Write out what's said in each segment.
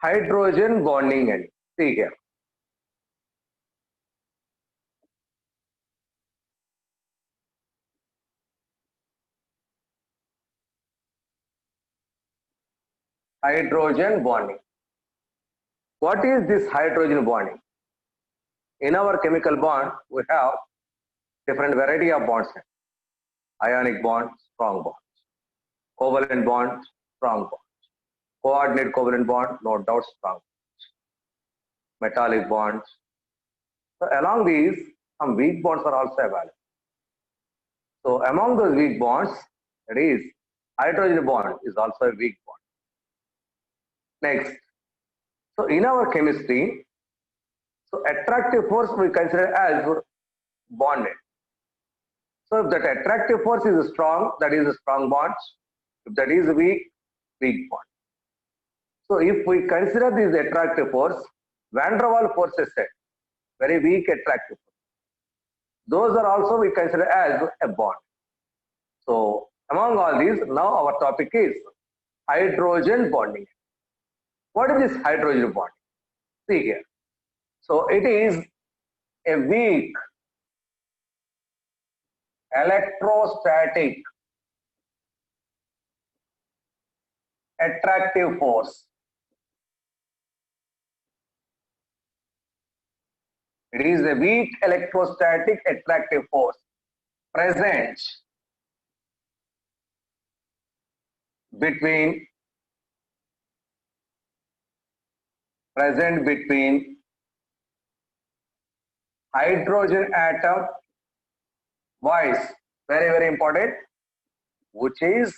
hydrogen bonding end. See here. Hydrogen bonding. What is this hydrogen bonding? In our chemical bond, we have different variety of bonds. Ionic bond, strong bond. Covalent bond, strong bond. Coordinate covalent bond, no doubt strong. Metallic bonds. So along these, some weak bonds are also available. So among those weak bonds, that is, hydrogen bond is also a weak bond. Next, so in our chemistry, so attractive force we consider as bonded. So if that attractive force is strong, that is a strong bond. If that is weak, weak bond. So if we consider this attractive force, Van der Waals force is set, very weak attractive force. Those are also we consider as a bond. So among all these, now our topic is hydrogen bonding. What is this hydrogen bonding? See here. So it is a weak electrostatic attractive force. It is a weak electrostatic attractive force present between hydrogen atom, voice, very important, which is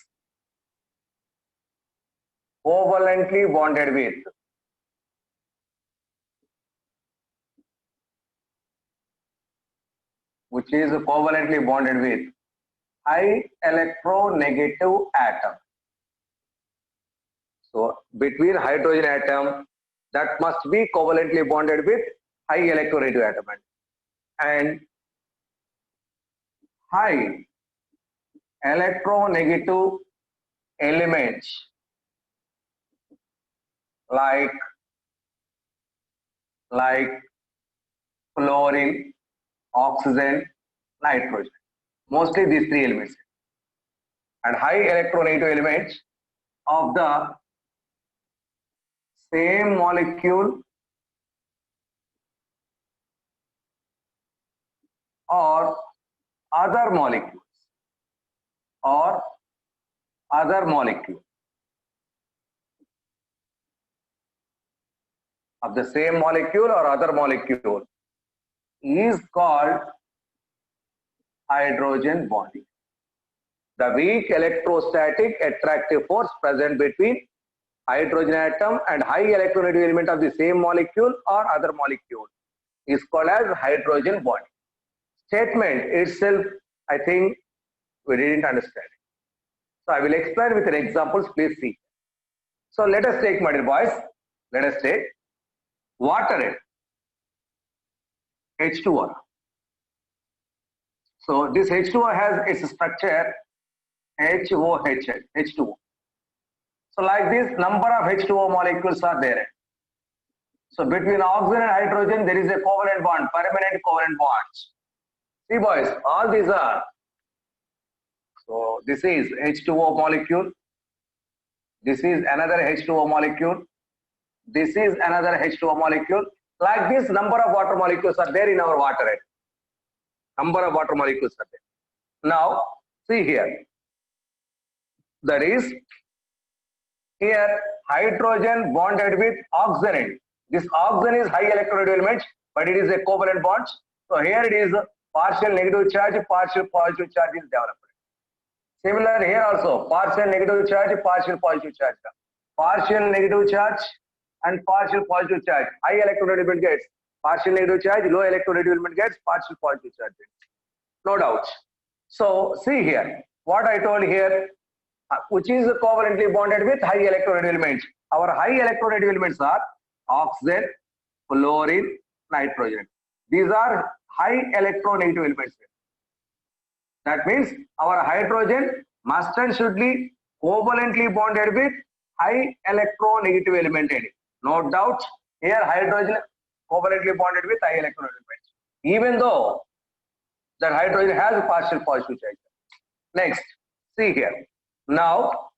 covalently bonded with high electronegative atom. So between hydrogen atom, that must be covalently bonded with high electronegative atom, and high electronegative elements like fluorine, oxygen, nitrogen, mostly these three elements, and high electronegative elements of the same molecule or other molecules of the same molecule or other molecule is called hydrogen bonding. The weak electrostatic attractive force present between hydrogen atom and high electronegative element of the same molecule or other molecule is called as hydrogen bonding. Statement itself, I think we didn't understand it. So I will explain with an examples, please see. So let us take, my dear boys, let us take water, H2O. So this H2O has its structure HOH, H2O. So like this, number of H2O molecules are there. So between oxygen and hydrogen, there is a covalent bond, permanent covalent bonds. See boys, all these are. So this is H2O molecule. This is another H2O molecule. This is another H2O molecule. Like this, number of water molecules are there in our water. Number of water molecules are there. Now, see here. That is, here hydrogen bonded with oxygen. This oxygen is high electronegative element, but it is a covalent bond. So here it is partial negative charge, partial positive charge is developed. Similar here also, partial negative charge, partial positive charge. Partial negative charge and partial positive charge. High electronegative element gets partial negative charge, low electronegative element gets partial positive charge. No doubt. So see here, what I told here, which is covalently bonded with high electronegative elements. Our high electronegative elements are oxygen, fluorine, nitrogen. These are high electronegative elements. That means our hydrogen must and should be covalently bonded with high electronegative element. No doubt, here hydrogen covalently bonded with high electron element, even though that hydrogen has a partial positive charge. Next, see here. Now,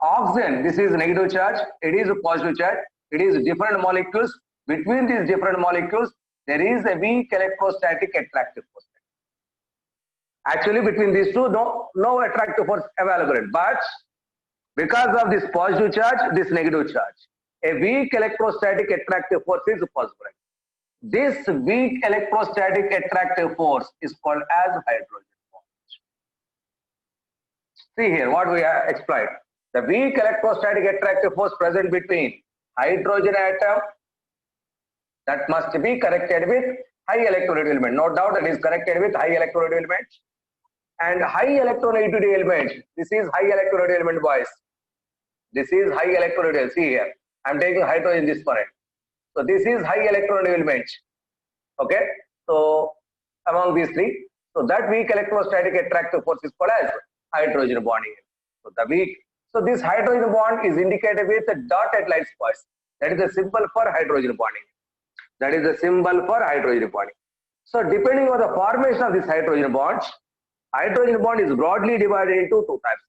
oxygen, this is negative charge, it is a positive charge, it is different molecules. Between these different molecules, there is a weak electrostatic attractive force. Actually, between these two, no attractive force available. But because of this positive charge, this negative charge, a weak electrostatic attractive force is possible. This weak electrostatic attractive force is called as hydrogen bond. See here what we have explained. The weak electrostatic attractive force present between hydrogen atom that must be connected with high electronegativity element. No doubt that is connected with high electronegativity element. And high electronegativity element, this is high electronegativity element, boys. This is high electronegativity. See here, I am taking hydrogen this current. So this is high electronegativity element. Okay. So among these three, so that weak electrostatic attractive force is called as hydrogen bonding. So this hydrogen bond is indicated with a dotted lines, boys. That is the symbol for hydrogen bonding. That is the symbol for hydrogen bonding. So depending on the formation of this hydrogen bond is broadly divided into two types.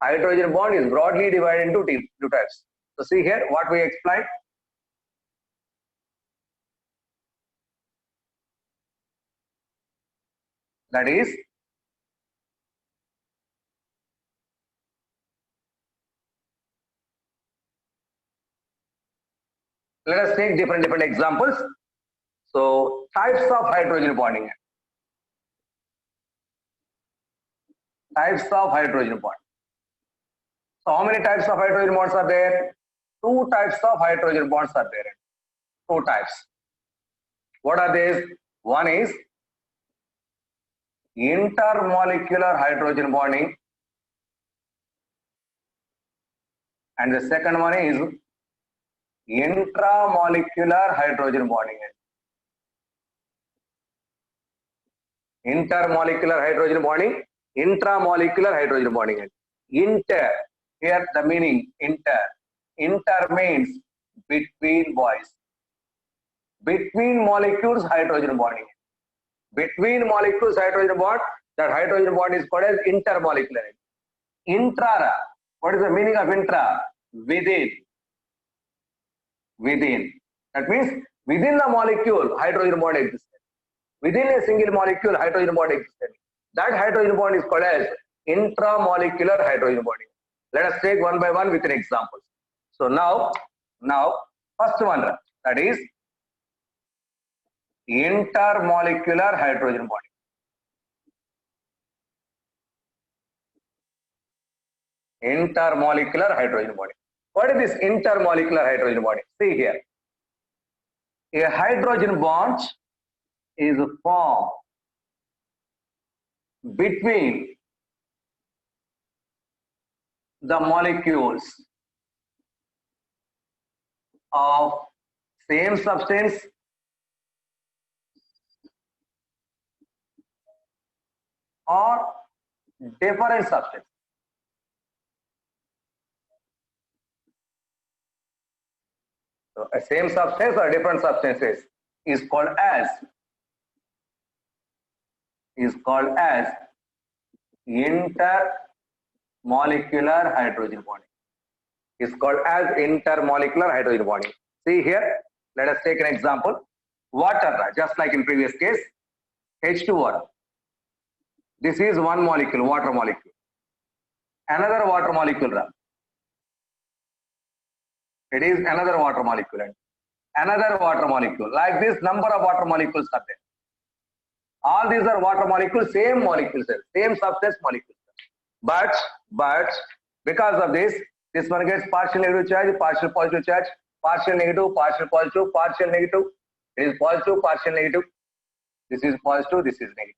Hydrogen bond is broadly divided into two types. So see here what we explained. That is let us take different examples. So types of hydrogen bonding. Types of hydrogen bond. So how many types of hydrogen bonds are there? Two types of hydrogen bonds are there. Two types. What are these? One is intermolecular hydrogen bonding, and the second one is intramolecular hydrogen bonding. Intermolecular hydrogen bonding, intramolecular hydrogen bonding. Inter, here the meaning inter. Inter means between, boys. Between molecules hydrogen bonding. Between molecules hydrogen bond, that hydrogen bond is called as intermolecular. Intra, what is the meaning of intra? Within. Within. That means within the molecule hydrogen bond exists. Within a single molecule hydrogen bond exists. That hydrogen bond is called as intramolecular hydrogen bonding. Let us take one by one with an example. So now first one, that is intermolecular hydrogen bonding. Intermolecular hydrogen bonding. What is this intermolecular hydrogen bonding? See here. A hydrogen bond is formed between the molecules of same substance or different substance. So a same substance or different substances is called as intermolecular hydrogen bonding. Is called as intermolecular hydrogen bonding. See here, let us take an example. Water, just like in previous case, H2O. This is one molecule, water molecule. Another water molecule. It is another water molecule. Another water molecule. Like this, number of water molecules are there. All these are water molecules, same molecules, same substance molecules. But because of this one gets partial negative charge, partial positive charge, partial negative, partial positive, partial negative. It is positive, partial negative. This is positive, this is negative.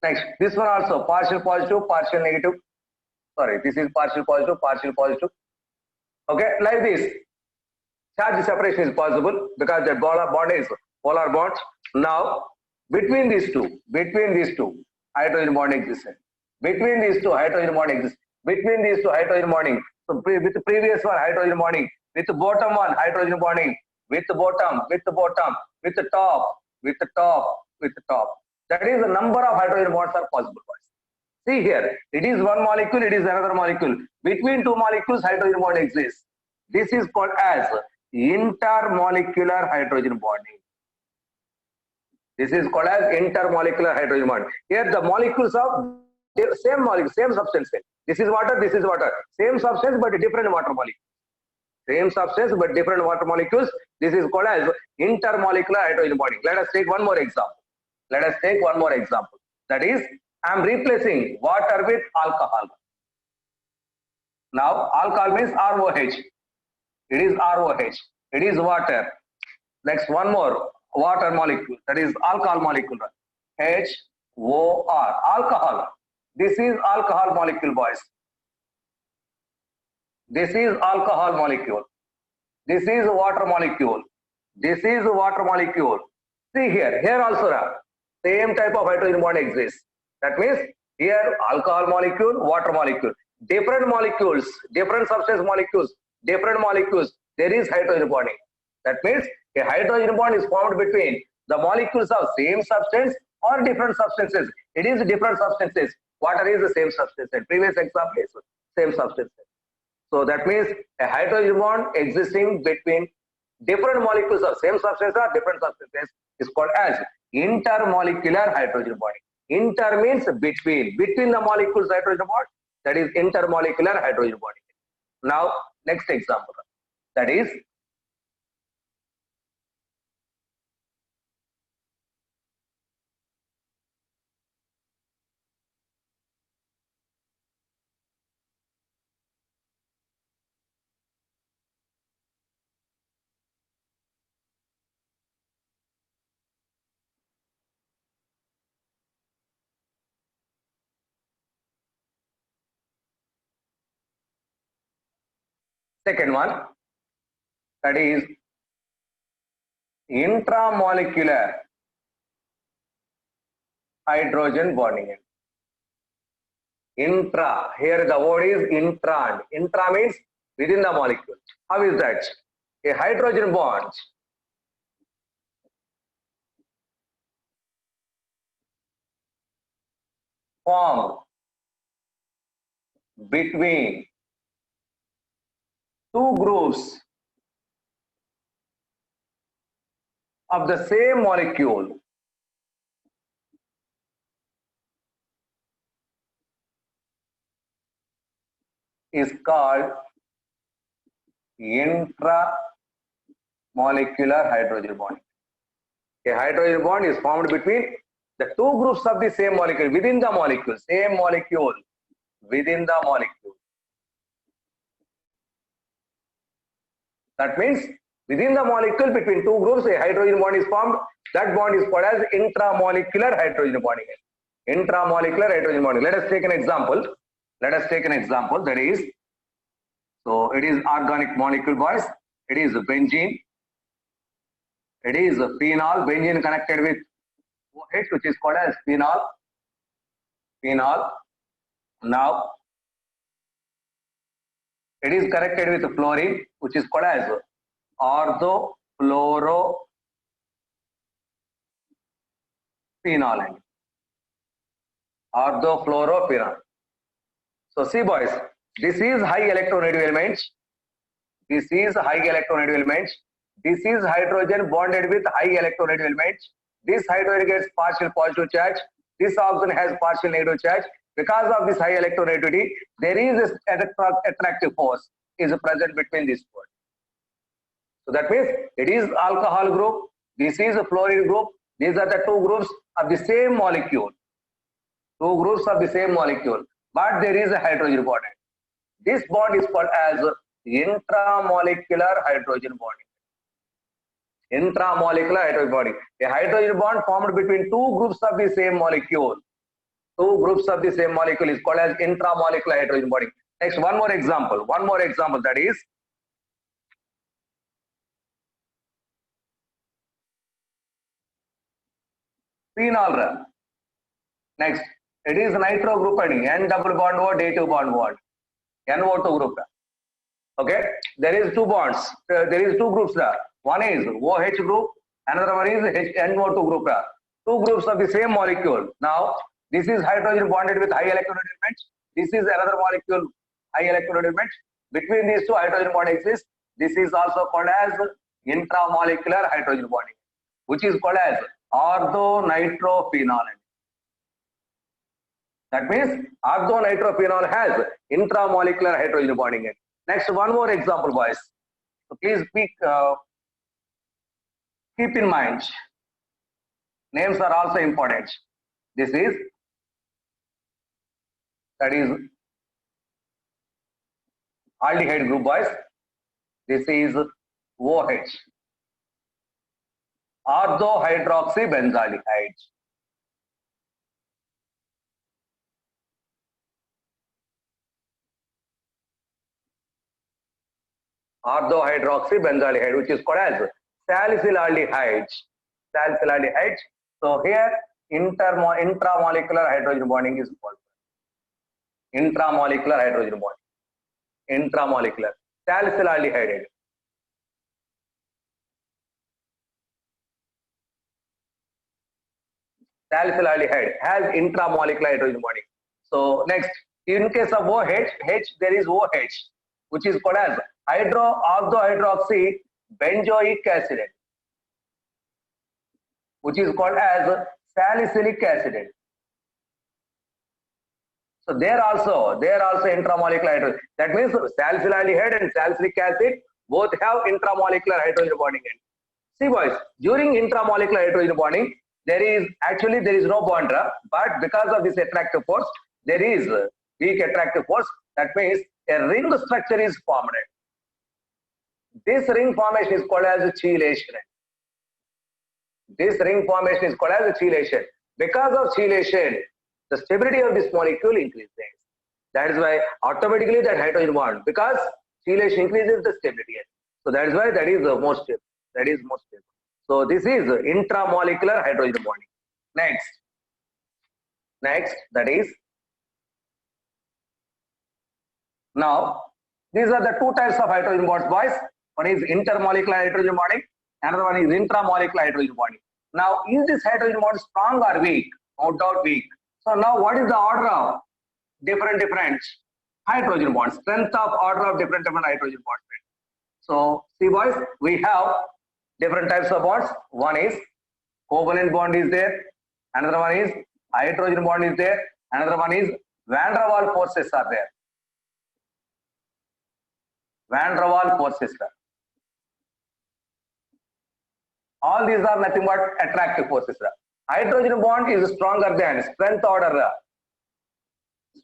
Next, this one also partial positive, partial negative. Sorry, this is partial positive, partial positive. Okay, like this. Charge separation is possible because that bond is polar bond. Now, between these two, hydrogen bond exists. Between these two, hydrogen bond exists. Between these two, hydrogen bonding. So with the previous one, hydrogen bonding. With the bottom one, hydrogen bonding. With the bottom, with the bottom, with the top, with the top, with the top. That is the number of hydrogen bonds are possible. See here, it is one molecule, it is another molecule. Between two molecules, hydrogen bond exists. This is called as intermolecular hydrogen bonding. This is called as intermolecular hydrogen bond. Here the molecules of same molecule, same substance. This is water, this is water. Same substance but different water molecule. Same substance but different water molecules. This is called as intermolecular hydrogen bonding. Let us take one more example. Let us take one more example. That is, I am replacing water with alcohol. Now, alcohol means ROH. It is ROH. It is water. Next, one more water molecule. That is alcohol molecule. HOR. Alcohol. This is alcohol molecule, boys. This is alcohol molecule. This is water molecule. This is water molecule. See here. Here also, same type of hydrogen bond exists. That means here alcohol molecule, water molecule. Different molecules, different substance molecules, different molecules. There is hydrogen bonding. That means a hydrogen bond is formed between the molecules of same substance or different substances. It is different substances. Water is the same substance. And previous example is same substance. So that means a hydrogen bond existing between different molecules of same substance or different substances is called as intermolecular hydrogen bonding. Inter means between the molecules hydrogen bond. That is intermolecular hydrogen bonding. Now, next example. That is second one. That is intramolecular hydrogen bonding. Intra, here the word is intra. Intra means within the molecule. How is that? A hydrogen bond formed between two groups of the same molecule is called intramolecular hydrogen bond. A hydrogen bond is formed between the two groups of the same molecule within the molecule, same molecule within the molecule. That means within the molecule between two groups a hydrogen bond is formed. That bond is called as intramolecular hydrogen bonding. Intramolecular hydrogen bonding. Let us take an example. Let us take an example. That is, so it is organic molecule, boys. It is benzene. It is phenol. Benzene connected with OH, which is called as phenol. Phenol. Now, it is connected with fluorine, which is called as orthofluorophenol. Orthofluorophenol. So see, boys, this is high electronegative element. This is high electronegative element. This is hydrogen bonded with high electronegative element. This hydrogen gets partial positive charge. This oxygen has partial negative charge. Because of this high electronegativity, there is an attractive force is present between these two. So that means it is alcohol group. This is a fluorine group. These are the two groups of the same molecule. Two groups of the same molecule. But there is a hydrogen bond. This bond is called as intramolecular hydrogen bonding. Intramolecular hydrogen bonding. A hydrogen bond formed between two groups of the same molecule. Two groups of the same molecule is called as intramolecular hydrogen bonding. Next, one more example. One more example, that is phenol. Next, it is nitro group adding N double bond O, D2 bond bond. NO2 group. Okay, there is two bonds. There is two groups there. One is OH group, another one is NO2 group there. Two groups of the same molecule. Now, this is hydrogen bonded with high electron elements. This is another molecule, high electron elements. Between these two, hydrogen bond exists. This is also called as intramolecular hydrogen bonding, which is called as orthonitrophenol. That means orthonitrophenol has intramolecular hydrogen bonding. Next, one more example, boys. So please keep in mind, names are also important. This is, that is aldehyde group, boys. This is OH, orthohydroxybenzaldehyde. Orthohydroxybenzaldehyde, which is called as salicylaldehyde. Salicylaldehyde. So here intramolecular hydrogen bonding is called. Intramolecular hydrogen bonding. Intramolecular salicylaldehyde. Salicylaldehyde has intramolecular hydrogen bonding. So next, in case of OH, there is OH, which is called as orthohydroxy benzoic acid, which is called as salicylic acid. So there also intramolecular hydrogen. That means salicylaldehyde and salicylic acid both have intramolecular hydrogen bonding. See, boys, during intramolecular hydrogen bonding, there is no bond, but because of this attractive force, there is weak attractive force. That means a ring structure is formed. This ring formation is called as chelation. This ring formation is called as chelation. Because of chelation, the stability of this molecule increases. That is why automatically that hydrogen bond, because chelation increases the stability. So that is why that is the most stable. That is most stable. So this is intramolecular hydrogen bonding. Next, that is, now these are the two types of hydrogen bonds, boys. One is intermolecular hydrogen bonding, another one is intramolecular hydrogen bonding. Now, is this hydrogen bond strong or weak? No doubt weak. So now what is the order of different hydrogen bonds? Strength of order of different hydrogen bonds. So see, boys, we have different types of bonds. One is covalent bond is there, another one is hydrogen bond is there, another one is van der Waals forces are there. Van der Waals forces. All these are nothing but attractive forces. Hydrogen bond is stronger than strength order.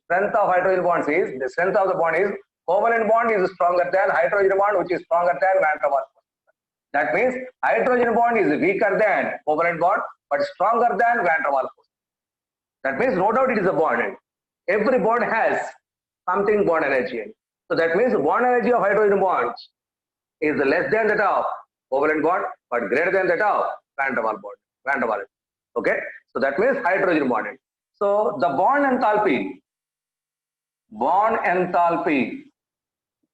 Strength of hydrogen bonds is, the strength of the bond is, covalent bond is stronger than hydrogen bond, which is stronger than van der Waals force. That means hydrogen bond is weaker than covalent bond, but stronger than van der Waals force. That means no doubt it is a bond. Every bond has something bond energy. So that means the bond energy of hydrogen bonds is less than that of covalent bond, but greater than that of van der Waals bond. Van der Waals. Okay. So that means hydrogen bonded. So the bond enthalpy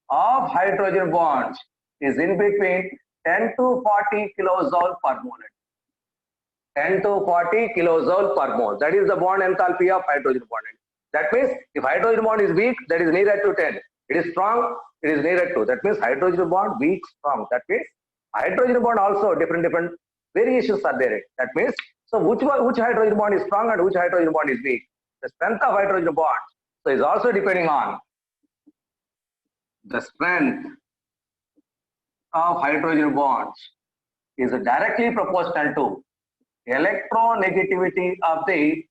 of hydrogen bonds is in between 10 to 40 kilojoule per mole. 10 to 40 kilojoule per mole. That is the bond enthalpy of hydrogen bond. That means if hydrogen bond is weak, that is nearer to 10. It is strong, it is nearer to. That means hydrogen bond weak, strong. That means hydrogen bond also different variations are there. That means, so which hydrogen bond is strong and which hydrogen bond is weak? The strength of hydrogen bond, so is also depending on the strength of hydrogen bonds is directly proportional to electronegativity of the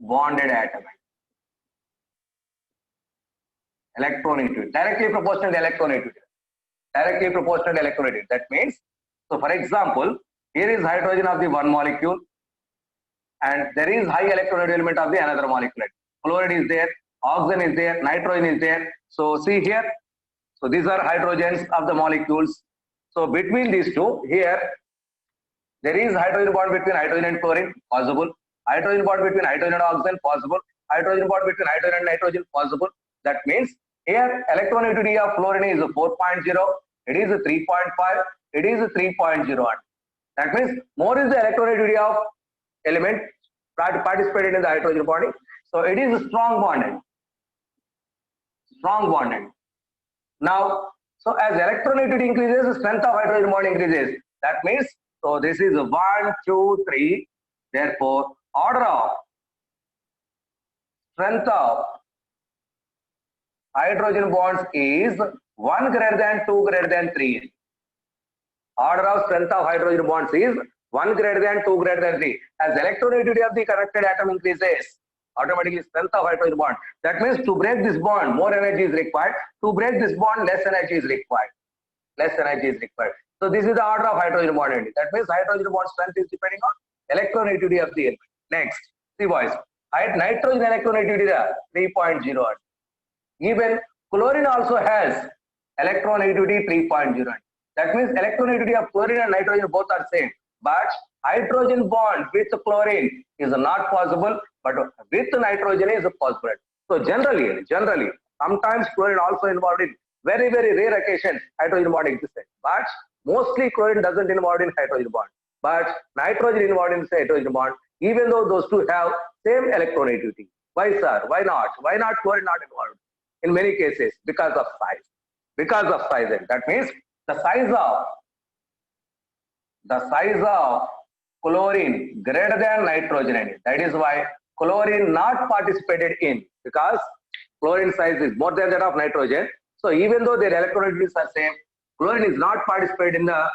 bonded atom. Electronegativity, directly proportional to electronegativity. Directly proportional to electronegativity. That means, so for example, here is hydrogen of the one molecule, and there is high electronegative element of the another molecule. Fluoride is there, oxygen is there, nitrogen is there. So see here, so these are hydrogens of the molecules. So between these two, here there is hydrogen bond between hydrogen and fluorine, possible. Hydrogen bond between hydrogen and oxygen, possible. Hydrogen bond between hydrogen and nitrogen, possible. That means Here, electronegativity of fluorine is 4.0, it is 3.5, it is 3.0. That means more is the electronegativity of element participated in the hydrogen bonding. So it is strong bonded. Strong bonded. Now, so as electronegativity increases, the strength of hydrogen bond increases. That means, so this is 1, 2, 3. Therefore, order of strength of hydrogen bonds is 1 greater than 2 greater than 3. Order of strength of hydrogen bonds is 1 greater than 2 greater than 3. As electronegativity of the connected atom increases, automatically strength of hydrogen bond. That means to break this bond, more energy is required. To break this bond, less energy is required. Less energy is required. So this is the order of hydrogen bond energy. That means hydrogen bond strength is depending on electronegativity of the element. Next, see boys, nitrogen electronegativity is 3.0. Even chlorine also has electronegativity 3.0. That means electronegativity of chlorine and nitrogen both are same. But hydrogen bond with chlorine is not possible, but with nitrogen is possible. So generally, sometimes chlorine also involved in very rare occasions hydrogen bond exists. But mostly chlorine doesn't involved in hydrogen bond. But nitrogen involved in hydrogen bond, even though those two have same electronegativity. Why, sir? Why not? Why not chlorine not involved? In many cases, because of size. Because of size. That means the size of chlorine greater than nitrogen. That is why chlorine not participated in, because chlorine size is more than that of nitrogen. So even though their electronegativities are same, chlorine is not participated in the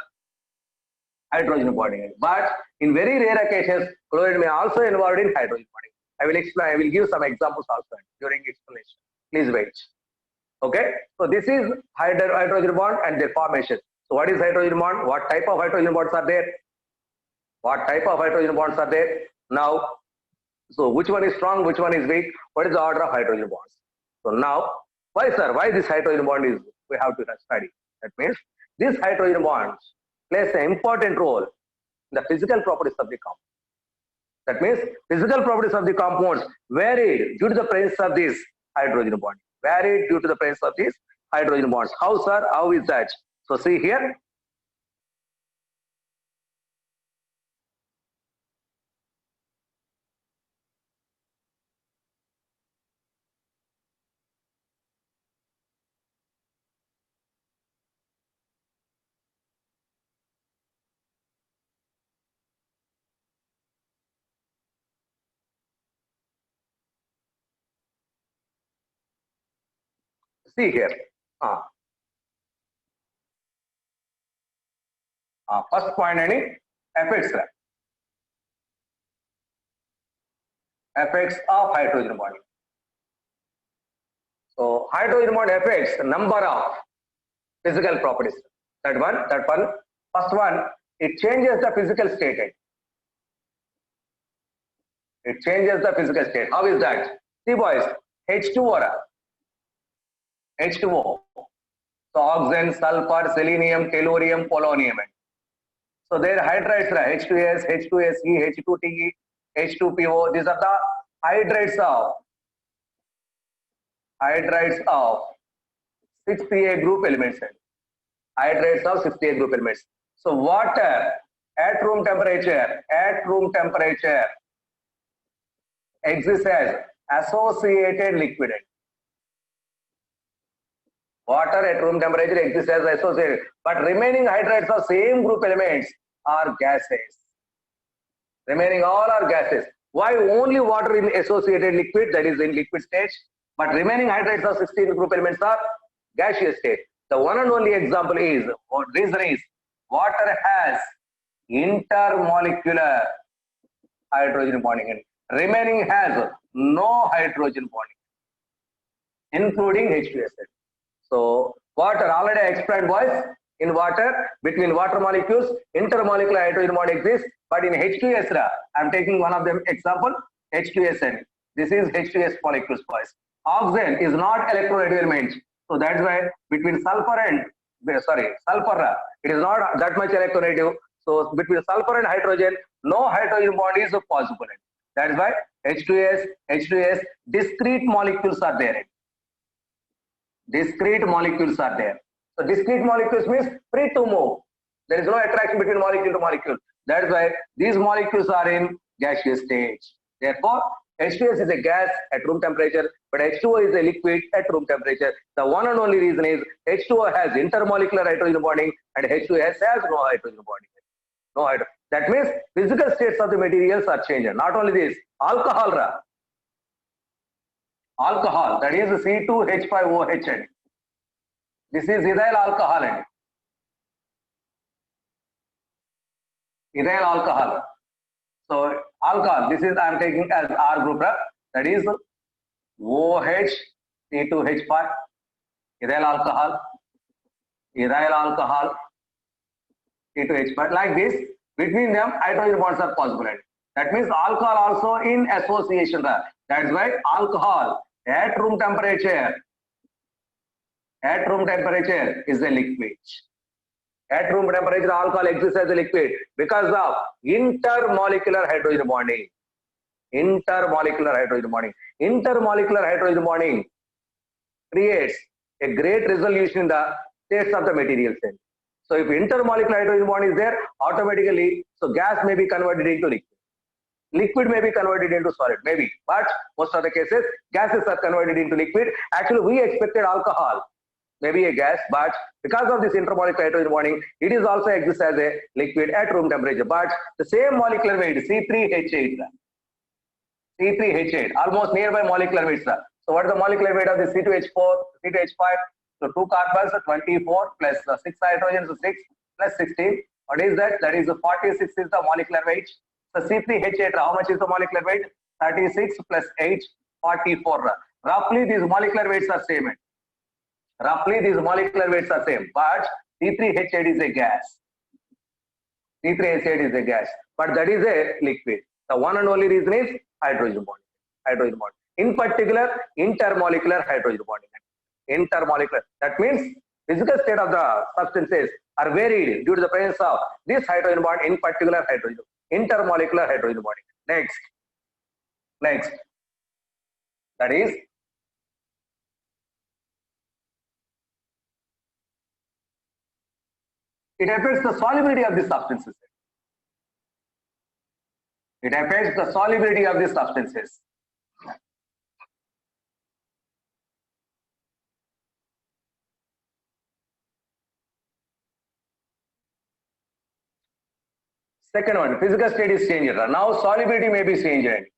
hydrogen bonding. But in very rare occasions, chlorine may also involved in hydrogen bonding. I will explain. I will give some examples also during explanation. Please wait. Okay. So this is hydrogen bond and their formation. So what is hydrogen bond? What type of hydrogen bonds are there? What type of hydrogen bonds are there? Now, so which one is strong? Which one is weak? What is the order of hydrogen bonds? So now, why, sir? Why this hydrogen bond is we have to study? That means these hydrogen bonds plays an important role in the physical properties of the compound. That means physical properties of the compounds varied due to the presence of this hydrogen bond. Varied due to the presence of these hydrogen bonds. How, sir? How is that? So see here. See here. First point any effects. Effects of hydrogen bonding. So hydrogen bond affects the number of physical properties. That one. First one, it changes the physical state. It changes the physical state. How is that? See boys, H2O. H2O. So oxygen, sulfur, selenium, tellurium, polonium. So their hydrides are H2S, H2SE, H2TE, H2PO. These are the hydrides of 6Pa group elements. Hydrides of 6Pa group elements. So water at room temperature exists as associated liquid. Water at room temperature exists as associated, but remaining hydrides of same group elements are gases. Remaining all are gases. Why only water in associated liquid, that is in liquid stage, but remaining hydrides of 16 group elements are gaseous state? The one and only example is, or reason is, water has intermolecular hydrogen bonding and remaining has no hydrogen bonding, including H2S. So water, already I explained boys, in water, between water molecules, intermolecular hydrogen bond exists, but in H2S, I am taking one of them example, H2SN. This is H2S molecules boys. Oxygen is not electronegative element. So that's why between sulfur, it is not that much electronegative. So between sulfur and hydrogen, no hydrogen bond is possible. That is why H2S, discrete molecules are there. Discrete molecules are there. So discrete molecules means free to move. There is no attraction between molecule to molecule. That's why these molecules are in gaseous stage. Therefore, H2S is a gas at room temperature, but H2O is a liquid at room temperature. The one and only reason is H2O has intermolecular hydrogen bonding and H2S has no hydrogen bonding. No hydrogen. That means physical states of the materials are changed. Not only this, alcohol, that is C2H5OH. This is ethyl alcohol. Ethyl alcohol. So alcohol, this is I am taking as R group, that is OH C2H5, ethyl alcohol, C2H5. Like this, between them hydrogen bonds are possible. That means alcohol also in association. That's why alcohol at room temperature is a liquid. At room temperature, alcohol exists as a liquid because of intermolecular hydrogen bonding. Intermolecular hydrogen bonding creates a great resolution in the states of the material. So if intermolecular hydrogen bond is there, automatically, so gas may be converted into liquid. Liquid may be converted into solid, maybe, but most of the cases, gases are converted into liquid. Actually, we expected alcohol, maybe a gas, but because of this intermolecular hydrogen bonding, it is also exists as a liquid at room temperature. But the same molecular weight, C3H8, almost nearby molecular weights. So what is the molecular weight of the C2H5? So 2 carbons, 24 plus 6 hydrogens, so 6 plus 16. What is that? That is 46 is the molecular weight. So C3H8, how much is the molecular weight? 36 plus 8, 44. Roughly these molecular weights are same. But C3H8 is a gas. But that is a liquid. The one and only reason is hydrogen bond. In particular, intermolecular hydrogen bonding. Intermolecular. That means physical state of the substances are varied due to the presence of this hydrogen bond, in particular intermolecular hydrogen bonding. Next. That is it affects the solubility of the substances. Second one, physical state is changed. Now solubility may be changed.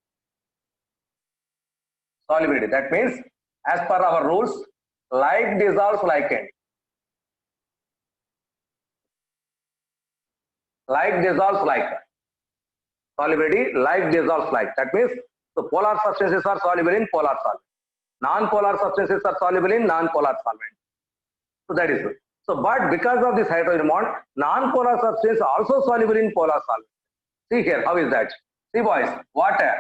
Solubility, that means as per our rules, like dissolves like it. Like dissolves like. Solubility, like dissolves like. That means the polar substances are soluble in polar solvent. Non-polar substances are soluble in non-polar solvent. So that is it. So, but because of this hydrogen bond, non-polar substance also soluble in polar solvent. See here, how is that? See boys, water,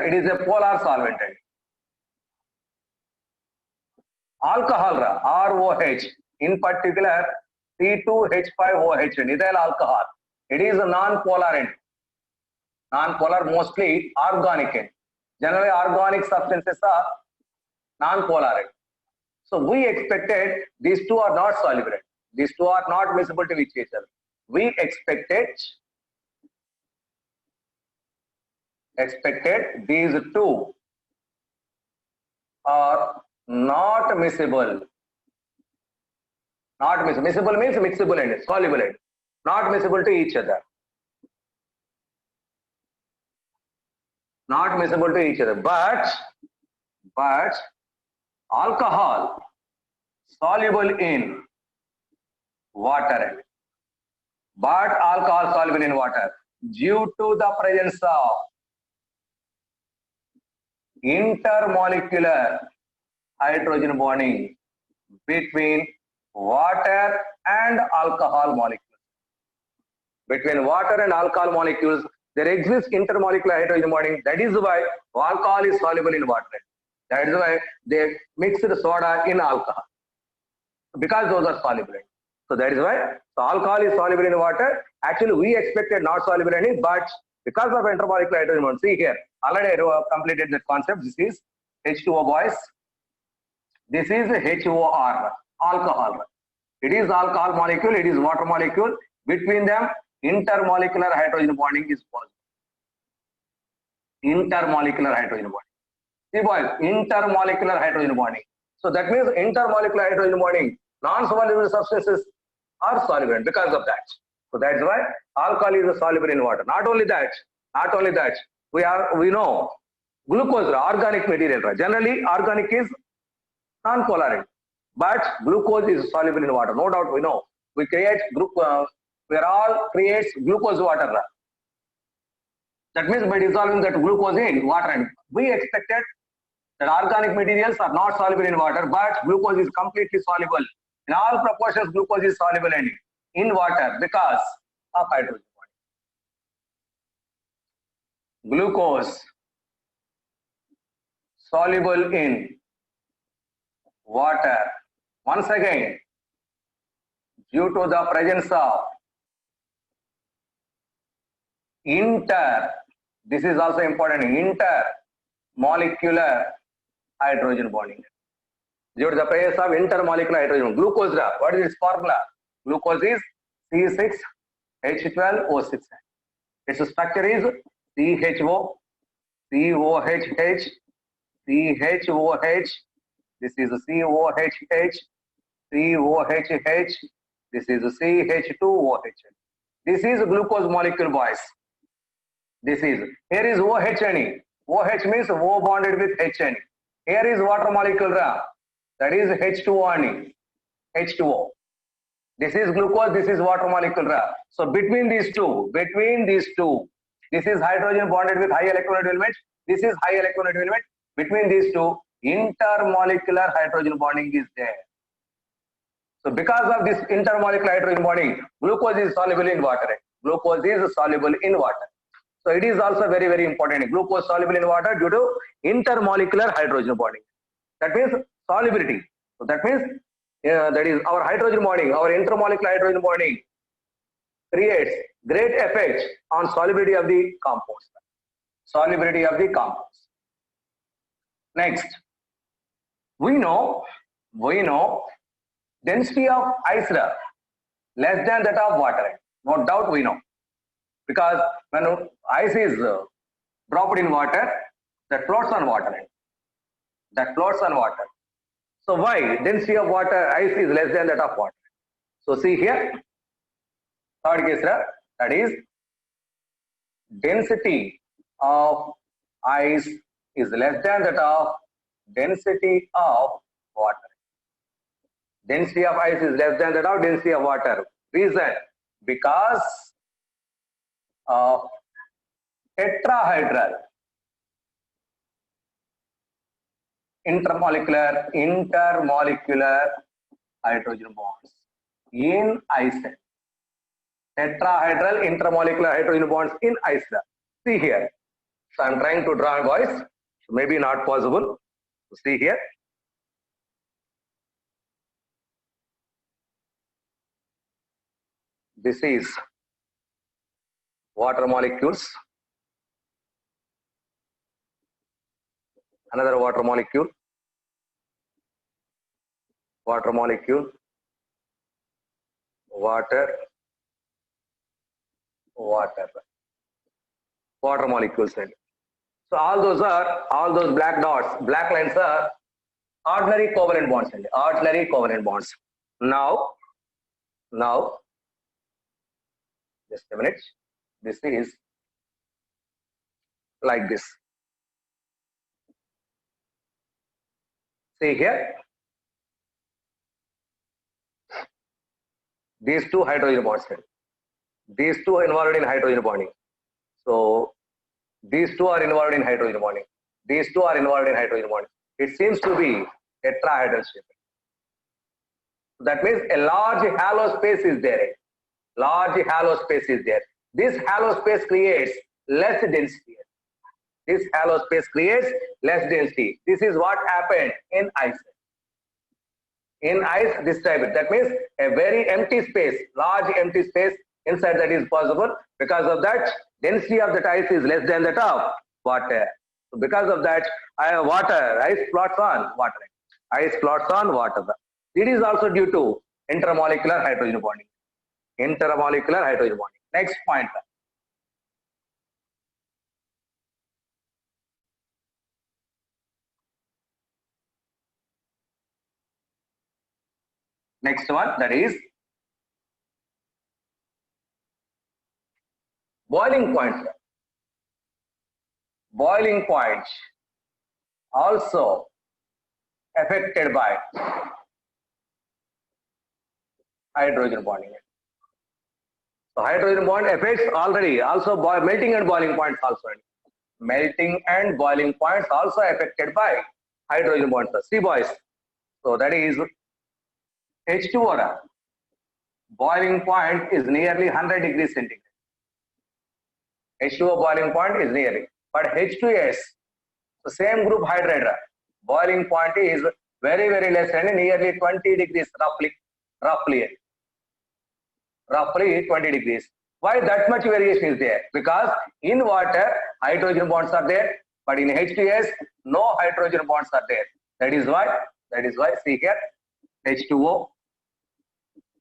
it is a polar solvent. Alcohol, ROH, in particular C2H5OH, ethyl alcohol, it is a non-polar end. Non-polar, mostly organic end. Generally, organic substances are non-polar end. So we expected these two are not soluble. These two are not miscible to each other. We expected these two are not miscible. Not miscible. Miscible means mixable end, soluble end. Not miscible to each other. Not miscible to each other. But alcohol soluble in water. But alcohol soluble in water due to the presence of intermolecular hydrogen bonding between water and alcohol molecules. Between water and alcohol molecules, there exists intermolecular hydrogen bonding. That is why alcohol is soluble in water. That is why they mix the soda in alcohol, because those are soluble. So that is why alcohol is soluble in water. Actually, we expected not soluble in it, but because of intermolecular hydrogen bond. See here, already I completed that concept. This is H2O, boys. This is HOR, alcohol. It is alcohol molecule, it is water molecule. Between them, intermolecular hydrogen bonding is possible. Intermolecular hydrogen bonding. See boys, intermolecular hydrogen bonding. So that means intermolecular hydrogen bonding, non-soluble substances are soluble because of that. So that's why alcohol is soluble in water. Not only that, we know glucose, organic material. Generally, organic is non-polar, but glucose is soluble in water. No doubt, we know. We create we are all creates glucose water. That means by dissolving that glucose in water, and we expected that organic materials are not soluble in water, but glucose is completely soluble. In all proportions, glucose is soluble in water because of hydrogen bonding. Glucose soluble in water. Once again, due to the presence of this is also important, intermolecular hydrogen bonding. Due to the presence of intermolecular hydrogen, glucose, what is its formula? Glucose is C6H12O6. Its structure is CHO, COHH, CHOH, this is COHH, COHH, this is CH2OH. This is glucose molecule, boys. Here is OHNE. OH means O bonded with HNE. Here is water molecule, that is H2O. H2O. This is glucose, this is water molecule. So between these two, this is hydrogen bonded with high electron element. This is high electron element. Between these two, intermolecular hydrogen bonding is there. So because of this intermolecular hydrogen bonding, glucose is soluble in water. Glucose is soluble in water. So it is also very, very important. Glucose soluble in water due to intermolecular hydrogen bonding. That means solubility. So that means that is our hydrogen bonding, our intermolecular hydrogen bonding creates great effect on solubility of the compounds. Solubility of the compounds. Next, we know density of ice less than that of water. No doubt we know. Because when ice is dropped in water, that floats on water. So why density of ice is less than that of water? So see here, third case, that is density of ice is less than that of density of water. Density of ice is less than that of density of water. Reason, because of tetrahedral intermolecular hydrogen bonds in ice. Tetrahedral intermolecular hydrogen bonds in ice. See here. So I'm trying to draw, boys. So maybe not possible. So see here. This is water molecules. Another water molecule. Water molecule. Water molecules. So all those black dots, black lines are ordinary covalent bonds. Ordinary covalent bonds. Now, just a minute. This is like this. See here. These two hydrogen bonds. These two are involved in hydrogen bonding. So these two are involved in hydrogen bonding. These two are involved in hydrogen bonding. It seems to be tetrahedral shape. That means a large halo space is there. Large halo space is there. This halo space creates less density. This halo space creates less density. This is what happened in ice. In ice, this type. That means a very empty space, large empty space inside that is possible. Because of that, density of the ice is less than that of water. So because of that, ice floats on water. ice floats on water. It is also due to intermolecular hydrogen bonding. Intermolecular hydrogen bonding. Next point. Next one, that is boiling point. Boiling point also affected by hydrogen bonding. So hydrogen bond affects already also melting and boiling points also. Melting and boiling points also affected by hydrogen bonds. See boys. So that is H2O. Boiling point is nearly 100 degrees centigrade. H2O boiling point is nearly. But H2S, the same group hydride, boiling point is very, very less and nearly 20 degrees roughly 20 degrees. Why that much variation is there? Because in water, hydrogen bonds are there, but in H2S, no hydrogen bonds are there. That is why, see here, H2O,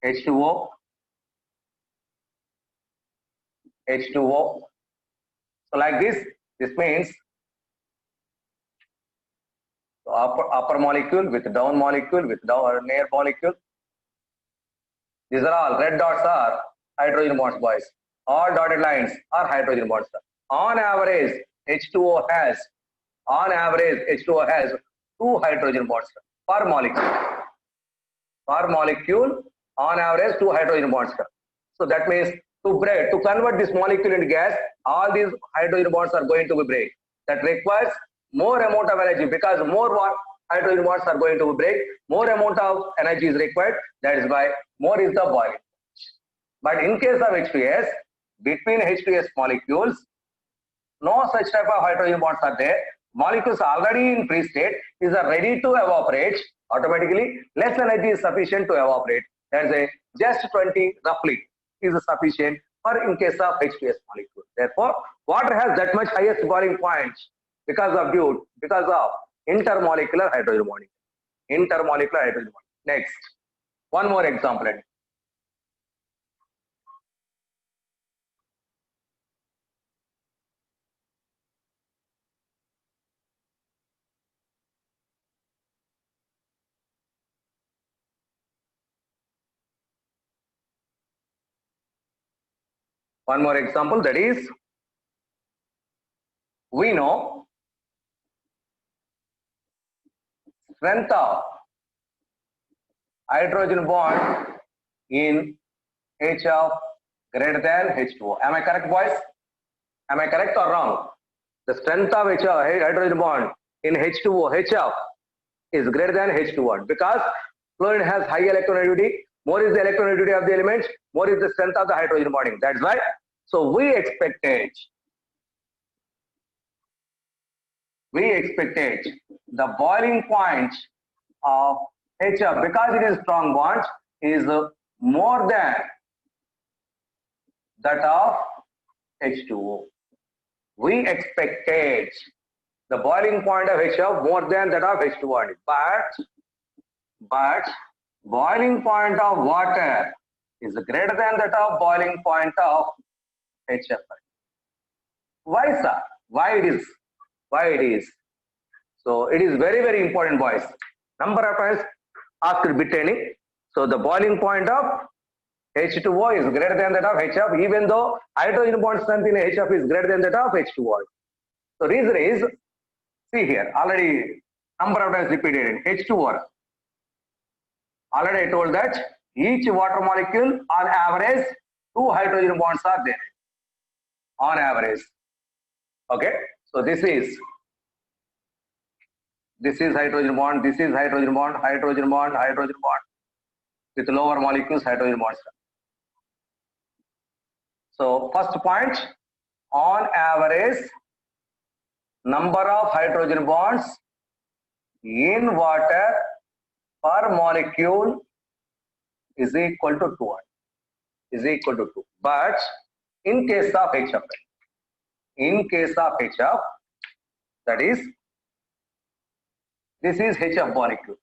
H2O, H2O. So like this means upper molecule with down molecule with down near molecule. These are all red dots are hydrogen bonds, boys. All dotted lines are hydrogen bonds. On average, H2O has 2 hydrogen bonds per molecule. Per molecule, on average, 2 hydrogen bonds. So that means to convert this molecule into gas, all these hydrogen bonds are going to be break. That requires more amount of energy because more hydrogen bonds are going to break, more amount of energy is required. That is why more is the boiling. But in case of H2S, between H2S molecules, no such type of hydrogen bonds are there. Molecules already in free state is ready to evaporate. Automatically, less energy is sufficient to evaporate. That's a just 20 roughly is sufficient for in case of H2S molecule. Therefore, water has that much highest boiling point because of intermolecular hydrogen bonding. Intermolecular hydrogen bonding. Next, one more example. One more example, that is, we know strength of hydrogen bond in H of greater than H2O. Am I correct, boys? Am I correct or wrong? The strength of hydrogen bond in H2O, HF, is greater than H2O because fluorine has high electronegativity. More is the electronegativity of the element, more is the strength of the hydrogen bonding. That's why. So we expected the boiling point of HF, because it is strong bond, is more than that of H2O. We expected the boiling point of HF more than that of H2O. But boiling point of water is greater than that of boiling point of HF. Why, sir? Why it is? So it is very, very important, boys. Number of times asked repeatedly. So the boiling point of H2O is greater than that of HF, even though hydrogen bond strength in HF is greater than that of H2O. So reason is, see here, already number of times repeated, H2O. Already I told that each water molecule on average 2 hydrogen bonds are there. On average. Okay, so this is hydrogen bond, this is hydrogen bond, hydrogen bond, hydrogen bond. With lower molecules, hydrogen bonds. So first point, on average, number of hydrogen bonds in water per molecule is equal to 2. But in case of HF, that is, this is HF molecule.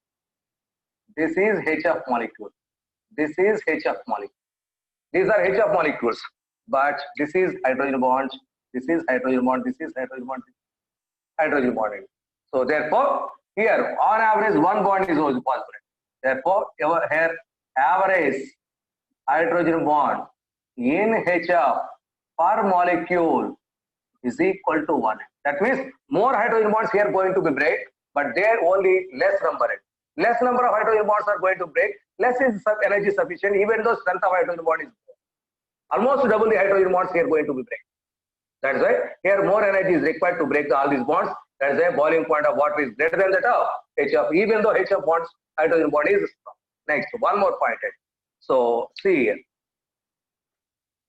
This is HF molecule. This is HF molecule. These are HF molecules, but this is hydrogen bond. This is hydrogen bond. This is hydrogen bond. Hydrogen bond. So therefore, here on average one bond is possible. Therefore, here average hydrogen bond in HF per molecule is equal to 1. That means more hydrogen bonds here going to be break, but there only less number. Less number of hydrogen bonds are going to break, less is energy sufficient, even though strength of hydrogen bond is almost double the hydrogen bonds here going to be break. That's why here more energy is required to break all these bonds. That's why boiling point of water is greater than that of HF, even though HF bonds, hydrogen bond is strong. Next, one more point. So see here.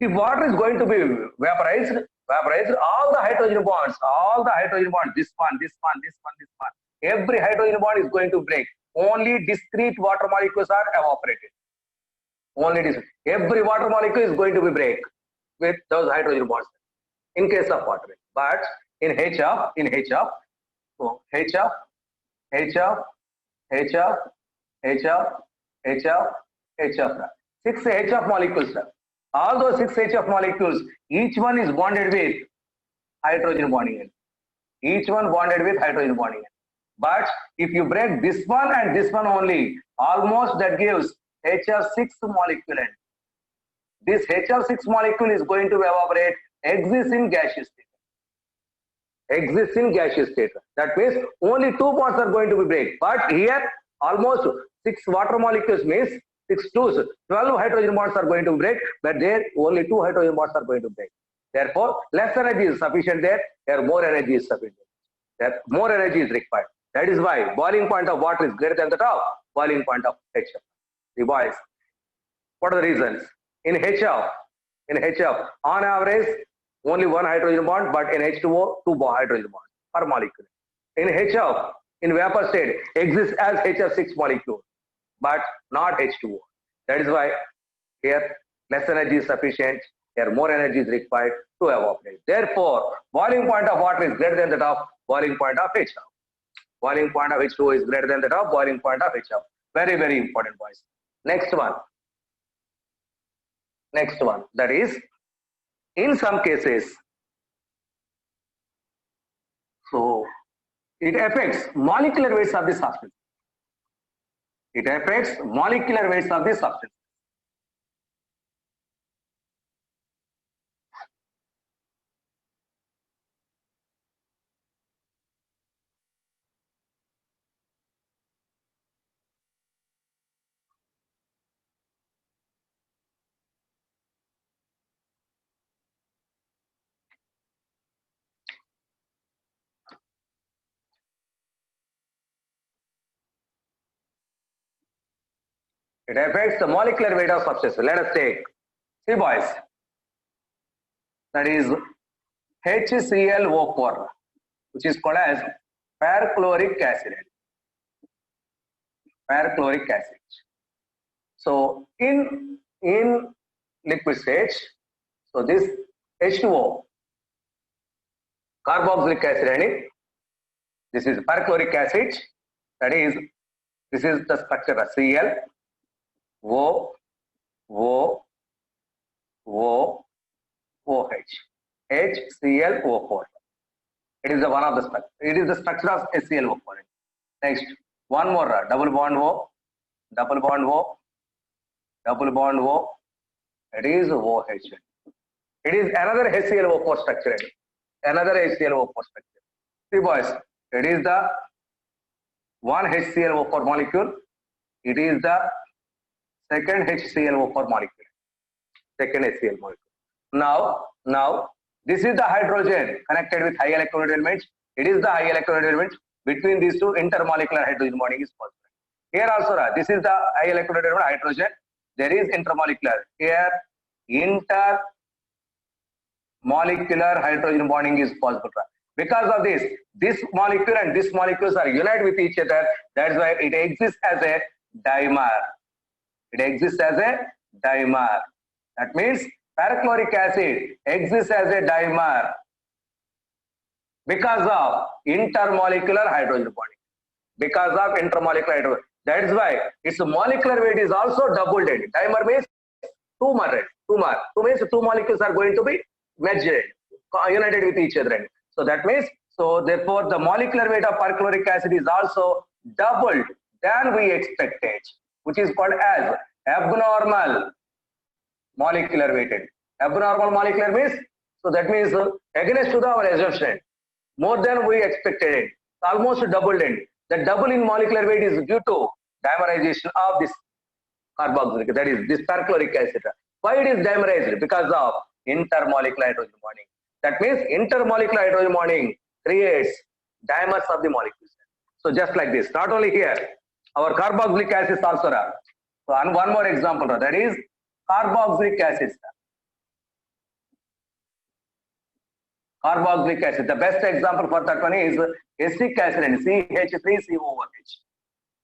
If water is going to be vaporized, all the hydrogen bonds, this one, every hydrogen bond is going to break. Only discrete water molecules are evaporated. Every water molecule is going to be break with those hydrogen bonds in case of water. But in HF, so HF, 6 HF molecules. All those 6 HF molecules, each one is bonded with hydrogen bonding. Each one bonded with hydrogen bonding. But if you break this one and this one only, almost that gives HF6 molecule. This HF6 molecule is going to evaporate, exist in gaseous state. That means only 2 bonds are going to be break. But here almost 6 water molecules means 6 2s, 12 hydrogen bonds are going to break, but there only 2 hydrogen bonds are going to break. Therefore, less energy is sufficient there, more energy is sufficient. There more energy is required. That is why boiling point of water is greater than the boiling point of HF. The boys, what are the reasons? In HF, on average, only 1 hydrogen bond, but in H2O, 2 hydrogen bonds per molecule. In HF, in vapor state, exists as HF6 molecule, but not H2O. That is why here less energy is sufficient, here more energy is required to evaporate. Therefore, boiling point of water is greater than that of boiling point of HF. Boiling point of H2O is greater than that of boiling point of HF. Very, very important, boys. Next one. That is, in some cases, so it affects molecular weights of the substance. It affects molecular weights of the substance. It affects the molecular weight of substance. Let us take, see boys, that is HClO4, which is called as perchloric acid. Perchloric acid. So in liquid stage, so this H2O, carboxylic acid, this is perchloric acid. That is, this is the structure of Cl. OH, HClO4. It is the one of the structure. It is the structure of HClO4. Next, one more double bond O. It is OH. It is another HClO4 structure. See boys, it is the one HClO4 molecule. It is the second HClO4 molecule. Now, this is the hydrogen connected with high electron element. It is the high electron element. Between these two, intermolecular hydrogen bonding is possible. Here also, this is the high electron element hydrogen. There is intermolecular. Here, intermolecular hydrogen bonding is possible. Because of this molecule and this molecules are united with each other. That's why it exists as a dimer. That means perchloric acid exists as a dimer because of intermolecular hydrogen bonding. because of intermolecular hydrogen. That is why its molecular weight is also doubled. Dimer means two more. Two means two molecules are going to be merged, united with each other. So that means, so therefore the molecular weight of perchloric acid is also doubled than we expected, which is called as abnormal molecular weighted. Abnormal molecular means, so that means against to our assumption, more than we expected it, almost doubled it. The double in molecular weight is due to dimerization of this carboxylic, that is this perchloric acid. Why it is dimerized? Because of intermolecular hydrogen bonding. That means intermolecular hydrogen bonding creates dimers of the molecules. So just like this, not only here, our carboxylic acids also are. So and one more example, that is carboxylic acids. Carboxylic acid. The best example for that one is acetic acid and CH3COOH.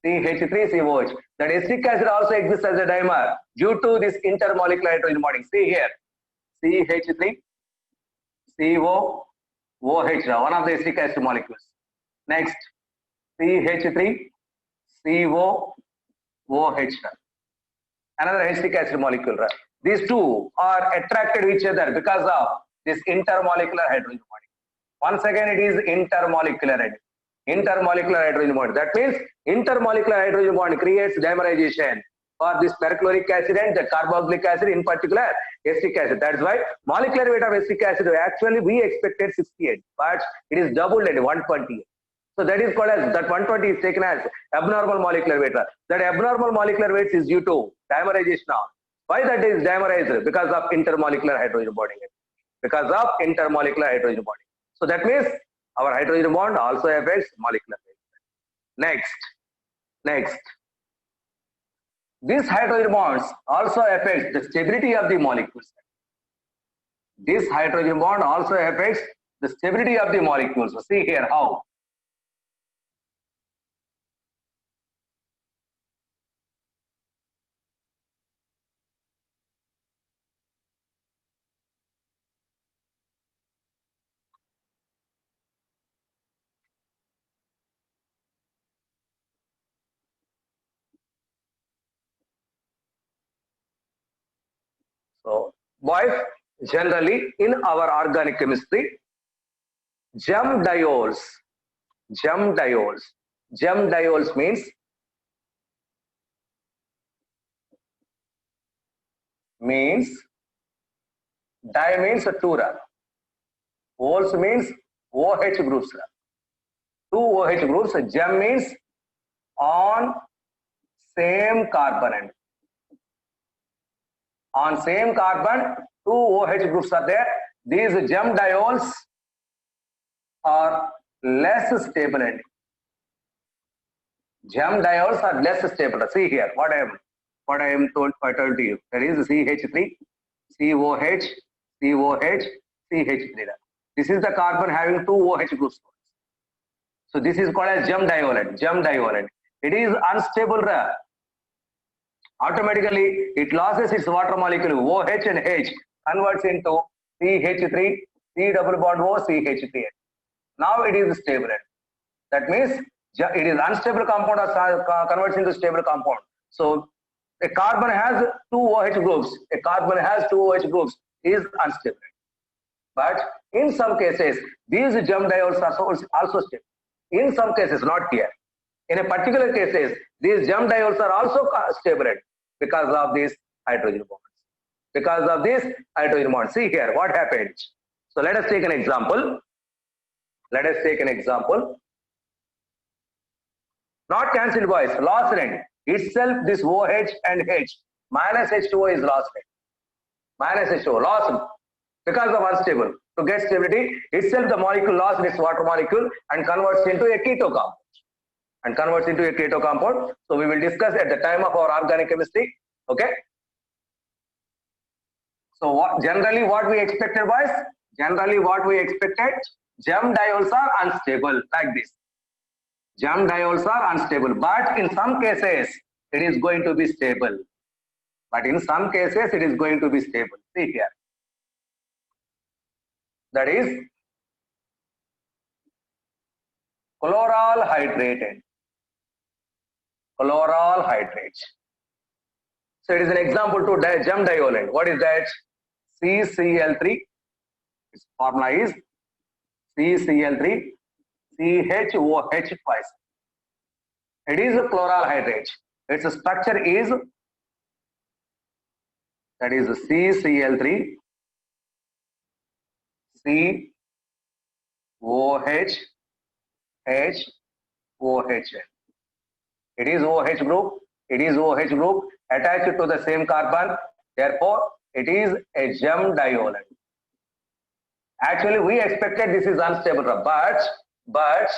CH3COOH. That acetic acid also exists as a dimer due to this intermolecular hydrogen bonding. See here, CH3COOH, one of the acetic acid molecules. Next, CH3COOH, another acetic acid molecule. These two are attracted to each other because of this intermolecular hydrogen bonding. Once again, it is intermolecular hydrogen bond. That means intermolecular hydrogen bond creates dimerization for this perchloric acid and the carboxylic acid, in particular acetic acid. That is why molecular weight of acetic acid actually we expected 68, but it is doubled at 120. So that is called as, that 120 is taken as abnormal molecular weight. That abnormal molecular weight is due to dimerization of. Why that is dimerized? Because of intermolecular hydrogen bonding. Because of intermolecular hydrogen bonding. So that means our hydrogen bond also affects molecular weight. Next. These hydrogen bonds also affect the stability of the molecules. This hydrogen bond also affects the stability of the molecules. So see here how. So, boys, generally in our organic chemistry, gem diols means di means two, ols means OH groups. Two OH groups. Gem means on same carbon. On same carbon, two OH groups are there. These gem diols are less stable. Gem diols are less stable. See here what I am told to you. That is CH3, COH, COH, CH3. This is the carbon having two OH groups. So this is called as gem diol. It is unstable. Automatically it loses its water molecule OH and H, converts into CH3, C double bond O, CH3. Now it is stable. That means it is unstable compound or converts into stable compound. So a carbon has two OH groups. Is unstable. But in some cases, these gem diols are also stable. In some cases, not here. In a particular cases, these gem diols are also stable because of these hydrogen bonds. See here what happens. So let us take an example. Not cancelled, boys. Lost end. Itself this OH and H minus H2O is lost. Minus H2O lost because of unstable. To get stability, itself the molecule lost its water molecule and converts into a keto compound. So we will discuss at the time of our organic chemistry. Okay. So generally what we expected was, gem diols are unstable like this. Gem diols are unstable, but in some cases it is going to be stable. See here. That is chloral hydrate. chloral hydrate. So it is an example to gem diolane. What is that? CCl3. Its formula is CCl3 CHOH twice. It is a chloral hydrate. Its structure is, that is CCl3 COH HOH. It is OH group. It is OH group attached to the same carbon. Therefore, it is a gem diolane. Actually, we expected this is unstable, but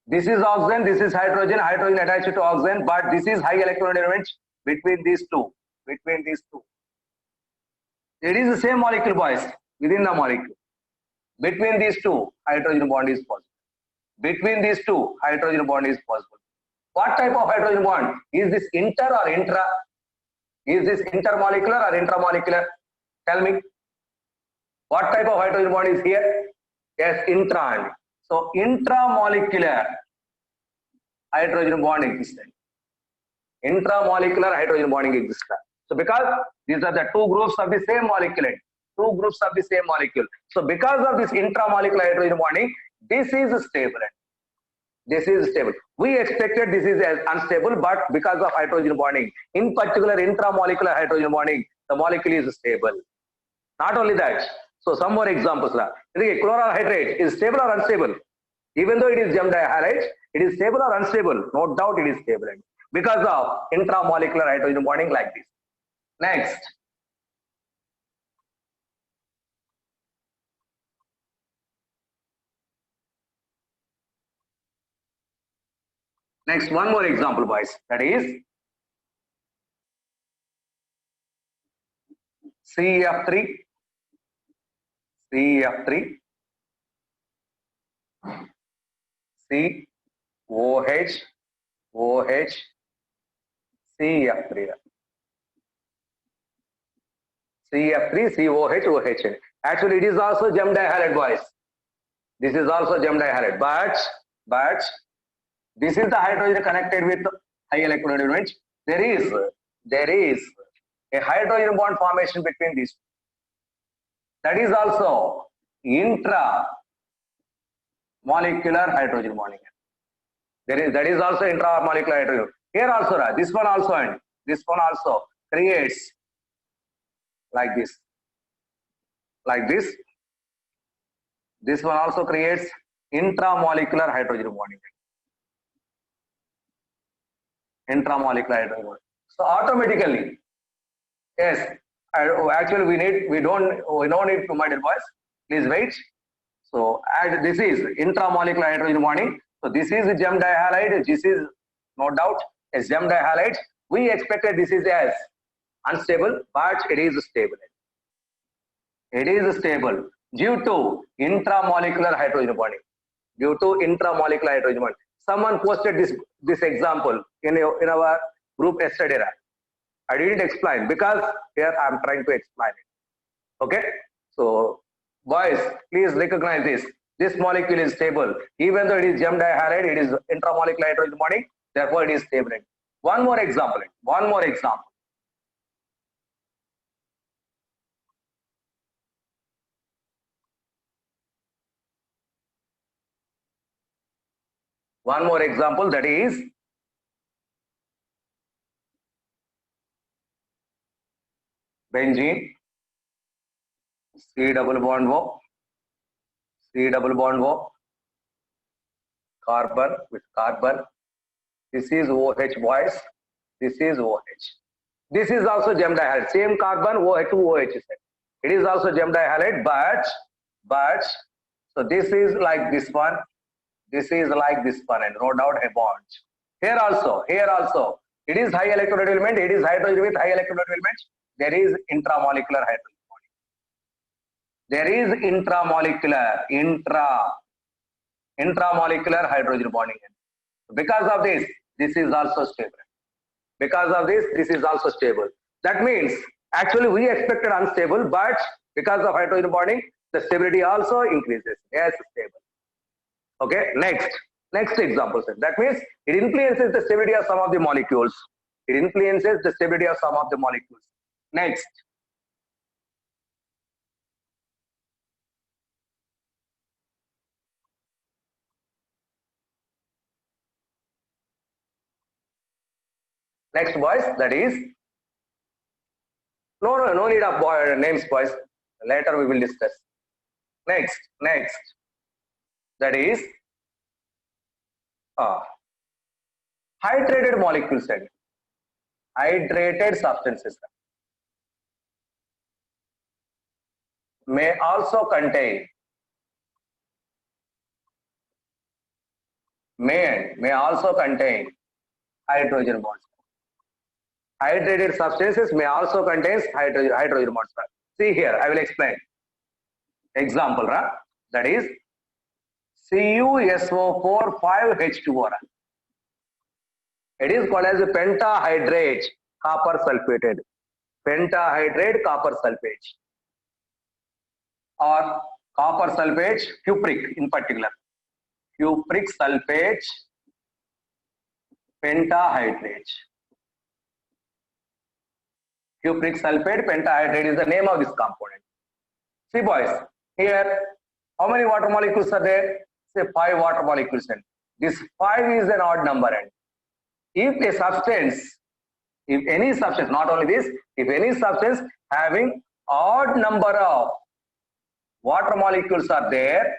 this is oxygen, this is hydrogen, hydrogen attached to oxygen, but this is high electron element between these two. Between these two, it is the same molecule, boys. Within the molecule, between these two, hydrogen bond is possible. Between these two, hydrogen bond is possible. What type of hydrogen bond? Is this inter or intra? Is this intermolecular or intramolecular? Tell me. What type of hydrogen bond is here? Yes, intra. So intramolecular hydrogen bond exists. Intramolecular hydrogen bonding exists. So because these are the two groups of the same molecule. Two groups of the same molecule. So because of this intramolecular hydrogen bonding, this is stable. This is stable. We expected this is unstable, but because of hydrogen bonding, in particular intramolecular hydrogen bonding, the molecule is stable. Not only that, so some more examples. Chloral hydrate is stable or unstable? Even though it is gem dihalide, it is stable or unstable? No doubt it is stable because of intramolecular hydrogen bonding like this. Next. Next, one more example, boys. That is CF3, CF3, COH, OH, CF3. CF3, COH, OH. Actually, it is also gem dihalide, boys. This is also gem dihalide, but this is the hydrogen connected with high electron element. There is a hydrogen bond formation between these two. That is also intramolecular hydrogen bonding. That is also intramolecular hydrogen. Here also, this one also, and this one also creates like this. Like this. This one also creates intramolecular hydrogen bonding. Intramolecular hydrogen bonding. So automatically, yes. Actually, we don't need to, my dear boys. Please wait. So this is intramolecular hydrogen bonding. So this is gem dihalide. This is no doubt a gem dihalide. We expected this is as unstable, but it is stable. It is stable due to intramolecular hydrogen bonding. Due to intramolecular hydrogen bonding. Someone posted this example in our group yesterday. I didn't explain because here I am trying to explain it. Okay, so boys, please recognize this. This molecule is stable. Even though it is gem dihalide, it is intramolecular hydrogen bonding. Therefore, it is stable. One more example. One more example. One more example, that is benzene, C double bond O, C double bond O, carbon with carbon. This is OH, boys. This is OH. This is also gem dihalide. Same carbon, OH, OH. It is also gem dihalide, but so this is like this one. This is like this one, and no doubt a bond. Here also, it is high electron element. It is hydrogen with high electron element. There is intramolecular hydrogen bonding. There is intramolecular hydrogen bonding. Because of this is also stable. Because of this is also stable. That means actually we expected unstable, but because of hydrogen bonding, the stability also increases. Yes, stable. Okay, next. Next example, sir. That means it influences the stability of some of the molecules. It influences the stability of some of the molecules. Next. Next, boys, that is, no need of names, boys. Later we will discuss. Next, that is hydrated molecules and hydrated substances may also contain hydrogen bonds. Hydrated substances may also contain hydrogen bonds. See here, I will explain. Example, that is CuSO4 5H2O. It is called as a pentahydrate copper sulfated. Pentahydrate copper sulfate or copper sulfate, cupric in particular. Cupric sulfate pentahydrate. Cupric sulfate pentahydrate is the name of this component. See, boys, here how many water molecules are there? Say 5 water molecules. And this 5 is an odd number. And if a substance, if any substance, not only this, if any substance having odd number of water molecules are there,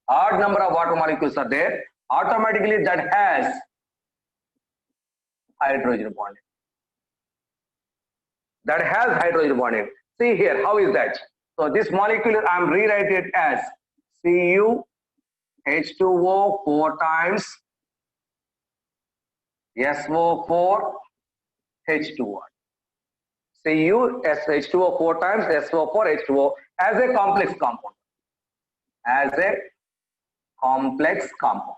automatically that has hydrogen bond. That has hydrogen bond in. See here, how is that? So this molecule, I am rewriting it as CuH2O 4 times SO4 H2O. CuH2O 4 times SO4 H2O as a complex compound. As a complex compound.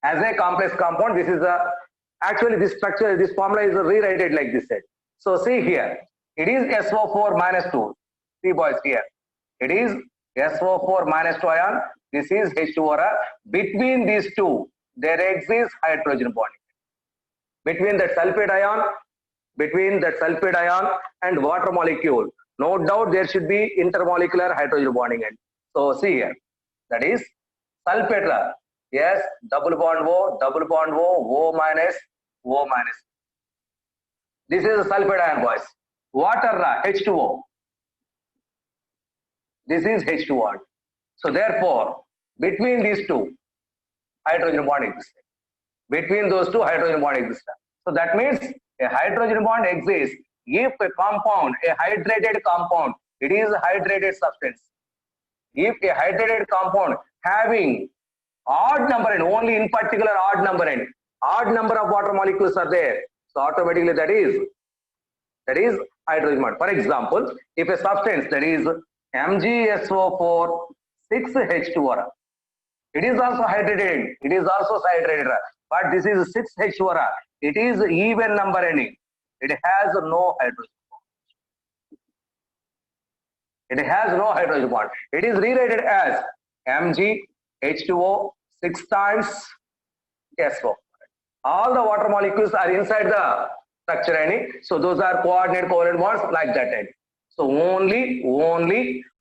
As a complex compound, this is a, actually this structure, this formula is rewritten like this. So see here, it is SO4 minus 2. See, boys, here. It is SO4 minus 2 ion. This is H2O. Between these two, there exists hydrogen bonding. Between that sulfate ion and water molecule, no doubt there should be intermolecular hydrogen bonding. So see here, that is sulfate. Yes, double bond O, O minus. This is a sulfate ion, boys. Water, H2O. This is H2O. So therefore, between these two, hydrogen bond exists. Between those two, hydrogen bond exists. So that means a hydrogen bond exists if a compound, a hydrated compound, it is a hydrated substance. If a hydrated compound having odd number and only in particular odd number of water molecules are there, so automatically that is hydrogen bond. For example, if a substance that is MgSO4 6H2O, it is also hydrated, but this is 6H2O, it is even number ending, it has no hydrogen bond. It is rewritten as MgH2O 6 times SO. All the water molecules are inside the structure, so those are coordinate covalent bonds like that. So only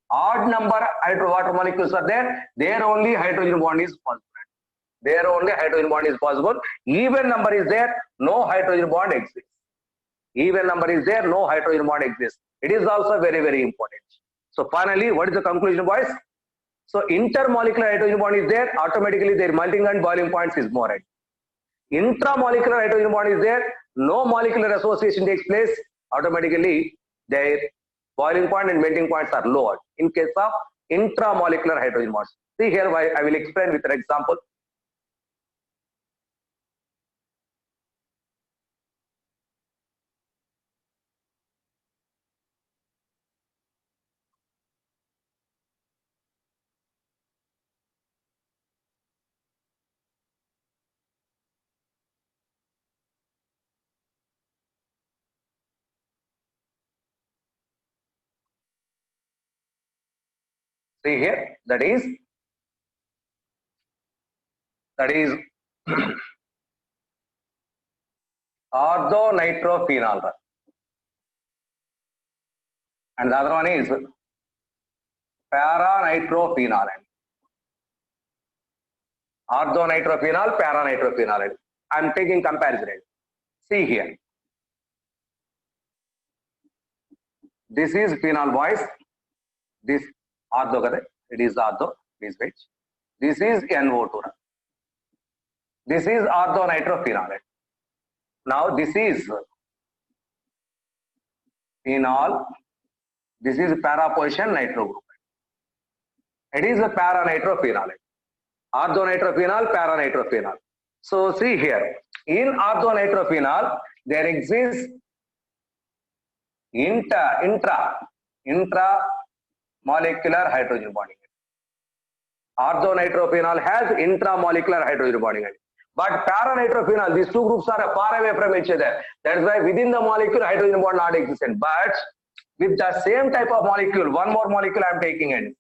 odd number water molecules are there. There only hydrogen bond is possible. Even number is there, no hydrogen bond exists. It is also very, very important. So finally, what is the conclusion, boys? So intermolecular hydrogen bond is there, automatically their melting and boiling points is more. Intramolecular hydrogen bond is there, no molecular association takes place, automatically their boiling point and melting points are lowered in case of intramolecular hydrogen bonds. See here, I will explain with an example. See here, that is that is orthonitrophenol, and the other one is paranitrophenol. Orthonitrophenol, paranitrophenol. I am taking comparison. See here. This is phenol, boys. This ortho, it is ortho. Please wait. This is NO2. This is orthonitrophenol. Now this is phenol. This is para position nitro group. It is a paranitrophenol. Orthonitrophenol, paranitrophenol. So see here, in orthonitrophenol, there exists intramolecular hydrogen bonding. Orthonitrophenol has intramolecular hydrogen bonding. But paranitrophenol, these two groups are far away from each other. That is why within the molecule, hydrogen bond not existent. But with the same type of molecule, one more molecule I am taking in.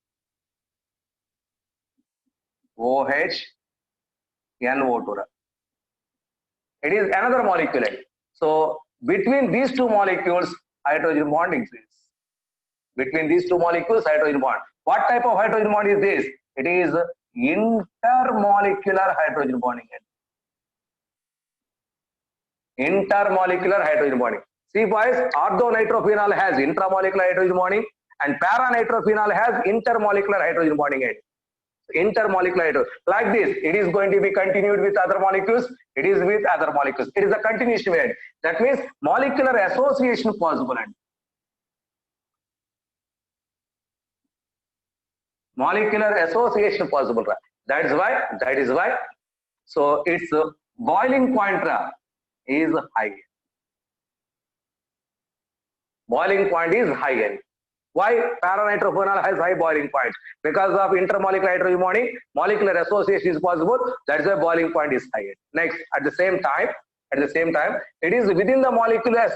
OH, NO2. It is another molecule. So between these two molecules, hydrogen bond exists. Between these two molecules, hydrogen bond. What type of hydrogen bond is this? It is intermolecular hydrogen bonding. Intermolecular hydrogen bonding. See boys, orthonitrophenol has intramolecular hydrogen bonding and paranitrophenol has intermolecular hydrogen bonding. Intermolecular hydrogen. Like this, it is going to be continued with other molecules. It is with other molecules. It is a continuation way. That means molecular association possible. Molecular association possible. That is why. So its boiling point is high. Boiling point is high. Why paranitrophenol has high boiling point? Because of intermolecular hydrogen bonding, molecular association is possible. That's why boiling point is high. Next, at the same time, it is within the molecular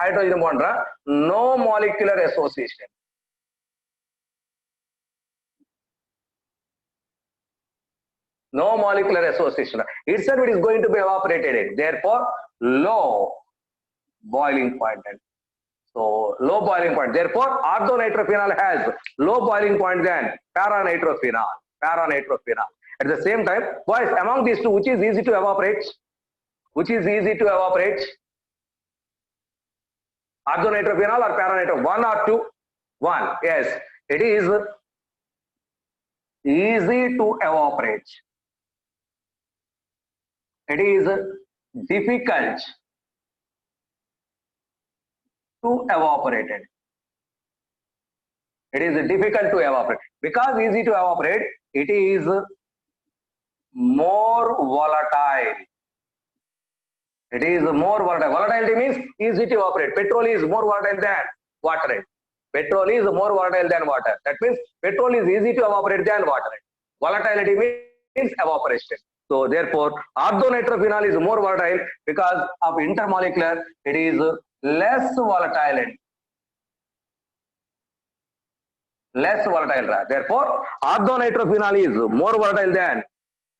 hydrogen bond, no molecular association. No molecular association. Itself it is going to be evaporated. Therefore, low boiling point. So low boiling point. Therefore, orthonitrophenol has low boiling point than paranitrophenol. At the same time, boys, among these two, which is easy to evaporate? Orthonitrophenol or paranitrophenol? One or two? One. Yes, it is easy to evaporate. It is difficult to evaporate. It is difficult to evaporate. Because easy to evaporate, it is more volatile. It is more volatile. Volatility means easy to evaporate. Petrol is more volatile than water. Petrol is more volatile than water. That means petrol is easy to evaporate than water. Volatility means evaporation. So therefore, orthonitrophenol is more volatile because of intermolecular. It is less volatile. Therefore, orthonitrophenol is more volatile than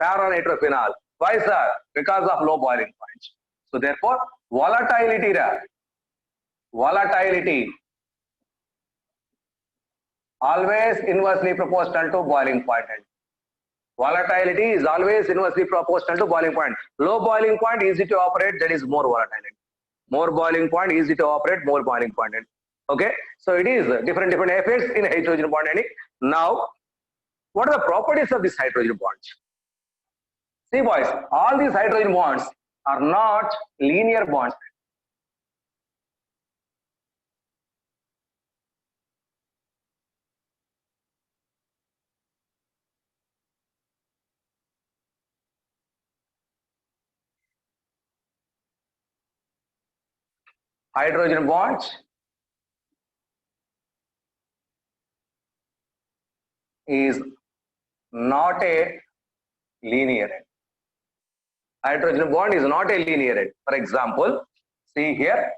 paranitrophenol. Why, sir? Because of low boiling point. So therefore, volatility always inversely proportional to boiling point. Volatility is always inversely proportional to boiling point. Low boiling point easy to operate, that is more volatile. More boiling point easy to operate, more boiling point. Okay, so it is different effects in hydrogen bonding. Now, what are the properties of this hydrogen bonds? See boys, all these hydrogen bonds are not linear bonds. Hydrogen bonds is not a linear end. Hydrogen bond is not a linear end. For example, see here,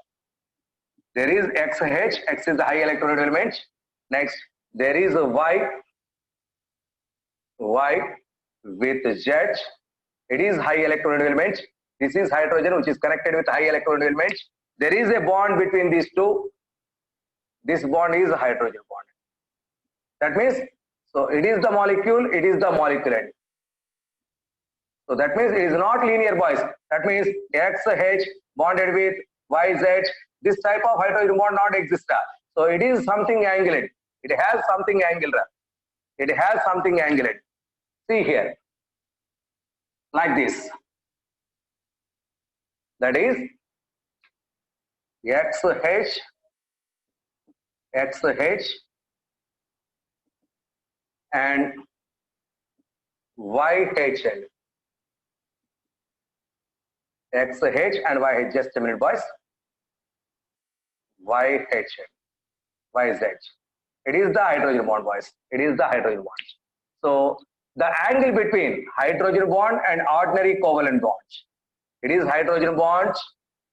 there is XH, X is the high electron element. Next, there is a Y with Z It is high electron element. This is hydrogen which is connected with high electron element. There is a bond between these two. This bond is a hydrogen bond. That means, so it is the molecule, it is the molecular. So that means it is not linear, boys. That means XH bonded with YZ. This type of hydrogen bond not exist. So it is something angular. It has something angular. It has something angular. See here, like this. That is XH, XH and YHL. XH and YH. Just a minute, boys. YHL, YZ. It is the hydrogen bond, boys. It is the hydrogen bond. So the angle between hydrogen bond and ordinary covalent bonds. It is hydrogen bond.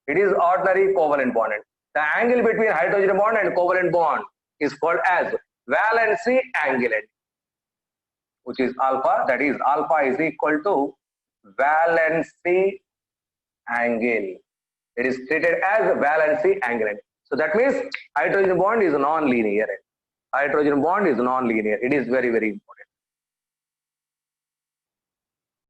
It is ordinary covalent bond. The angle between hydrogen bond and covalent bond is called as valency angle, which is alpha. That is, alpha is equal to valency angle. It is treated as valency angle. So that means hydrogen bond is non-linear. Hydrogen bond is non-linear. It is very, very important.